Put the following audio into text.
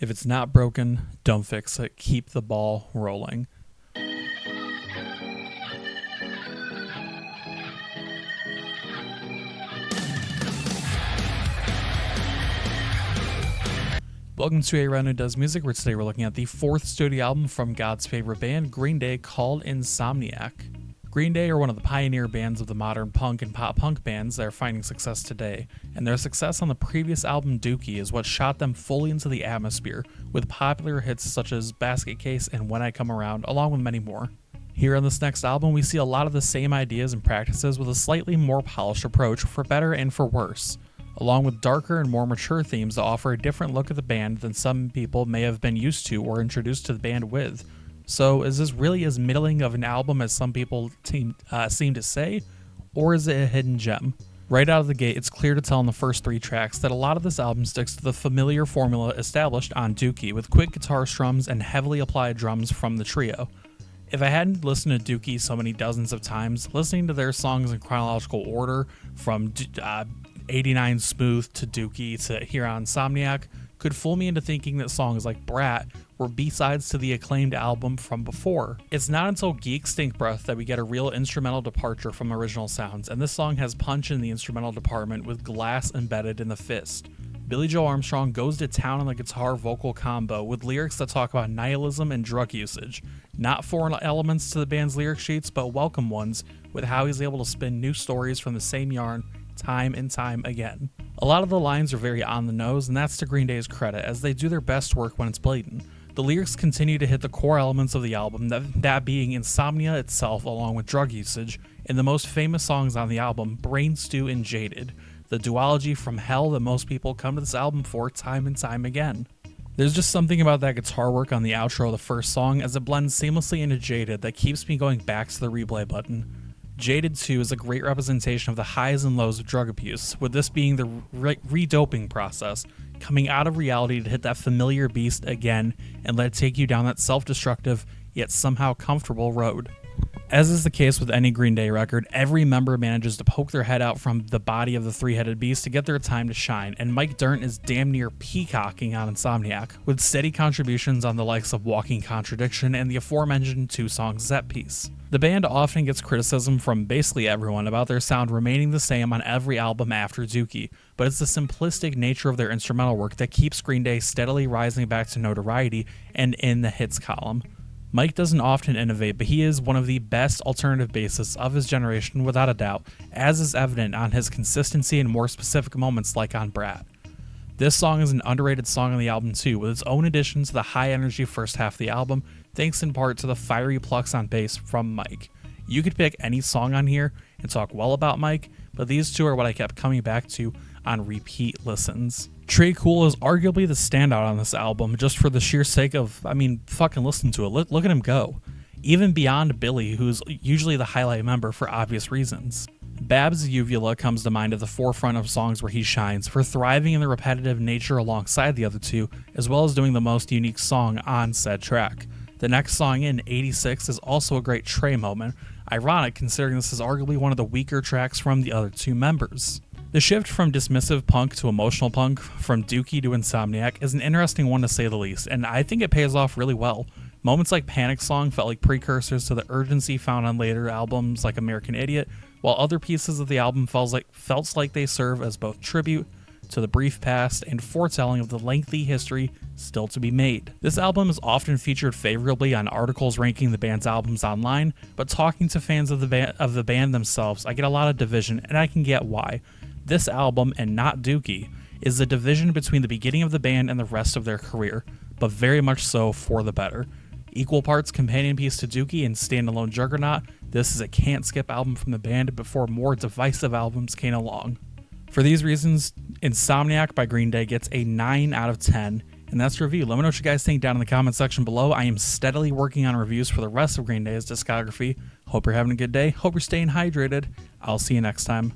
If it's not broken, don't fix it. Keep the ball rolling. Welcome to A Run Who Does Music, where today we're looking at the fourth studio album from God's favorite band, Green Day, called Insomniac. Green Day are one of the pioneer bands of the modern punk and pop punk bands that are finding success today, and their success on the previous album Dookie is what shot them fully into the atmosphere, with popular hits such as Basket Case and When I Come Around, along with many more. Here on this next album, we see a lot of the same ideas and practices with a slightly more polished approach, for better and for worse, along with darker and more mature themes that offer a different look at the band than some people may have been used to or introduced to the band with. So is this really as middling of an album as some people seem to say, or is it a hidden gem? Right out of the gate, it's clear to tell in the first three tracks that a lot of this album sticks to the familiar formula established on Dookie, with quick guitar strums and heavily applied drums from the trio. If I hadn't listened to Dookie so many dozens of times, listening to their songs in chronological order, from 89 Smooth to Dookie to here on Insomniac, could fool me into thinking that songs like Brat were B-sides to the acclaimed album from before. It's not until Geek Stink Breath that we get a real instrumental departure from original sounds, and this song has punch in the instrumental department with glass embedded in the fist. Billy Joe Armstrong goes to town on the guitar-vocal combo with lyrics that talk about nihilism and drug usage. Not foreign elements to the band's lyric sheets, but welcome ones, with how he's able to spin new stories from the same yarn time and time again. A lot of the lines are very on the nose, and that's to Green Day's credit, as they do their best work when it's blatant. The lyrics continue to hit the core elements of the album, that being insomnia itself along with drug usage, and the most famous songs on the album, Brain Stew and Jaded, the duology from hell that most people come to this album for time and time again. There's just something about that guitar work on the outro of the first song as it blends seamlessly into Jaded that keeps me going back to the replay button. Jaded 2 is a great representation of the highs and lows of drug abuse, with this being the re-doping process, coming out of reality to hit that familiar beast again and let it take you down that self-destructive, yet somehow comfortable road. As is the case with any Green Day record, every member manages to poke their head out from the body of the three-headed beast to get their time to shine, and Mike Dirnt is damn near peacocking on Insomniac, with steady contributions on the likes of Walking Contradiction and the aforementioned two-song Zep piece. The band often gets criticism from basically everyone about their sound remaining the same on every album after Dookie, but it's the simplistic nature of their instrumental work that keeps Green Day steadily rising back to notoriety and in the hits column. Mike doesn't often innovate, but he is one of the best alternative bassists of his generation without a doubt, as is evident on his consistency in more specific moments like on Brat. This song is an underrated song on the album too, with its own addition to the high energy first half of the album, thanks in part to the fiery plucks on bass from Mike. You could pick any song on here and talk well about Mike, but these two are what I kept coming back to on repeat listens. Tré Cool is arguably the standout on this album, just for the sheer sake of, fucking listen to it. Look at him go. Even beyond Billy, who's usually the highlight member for obvious reasons. Babs Uvula comes to mind at the forefront of songs where he shines, for thriving in the repetitive nature alongside the other two, as well as doing the most unique song on said track. The next song in, 86, is also a great Tré moment, ironic considering this is arguably one of the weaker tracks from the other two members. The shift from dismissive punk to emotional punk, from Dookie to Insomniac, is an interesting one to say the least, and I think it pays off really well. Moments like Panic Song felt like precursors to the urgency found on later albums like American Idiot, while other pieces of the album felt like they serve as both tribute to the brief past and foretelling of the lengthy history still to be made. This album is often featured favorably on articles ranking the band's albums online, but talking to fans of the band themselves, I get a lot of division, and I can get why. This album, and not Dookie, is the division between the beginning of the band and the rest of their career, but very much so for the better. Equal parts companion piece to Dookie and standalone juggernaut, this is a can't-skip album from the band before more divisive albums came along. For these reasons, Insomniac by Green Day gets a 9 out of 10, and that's the review. Let me know what you guys think down in the comment section below. I am steadily working on reviews for the rest of Green Day's discography. Hope you're having a good day. Hope you're staying hydrated. I'll see you next time.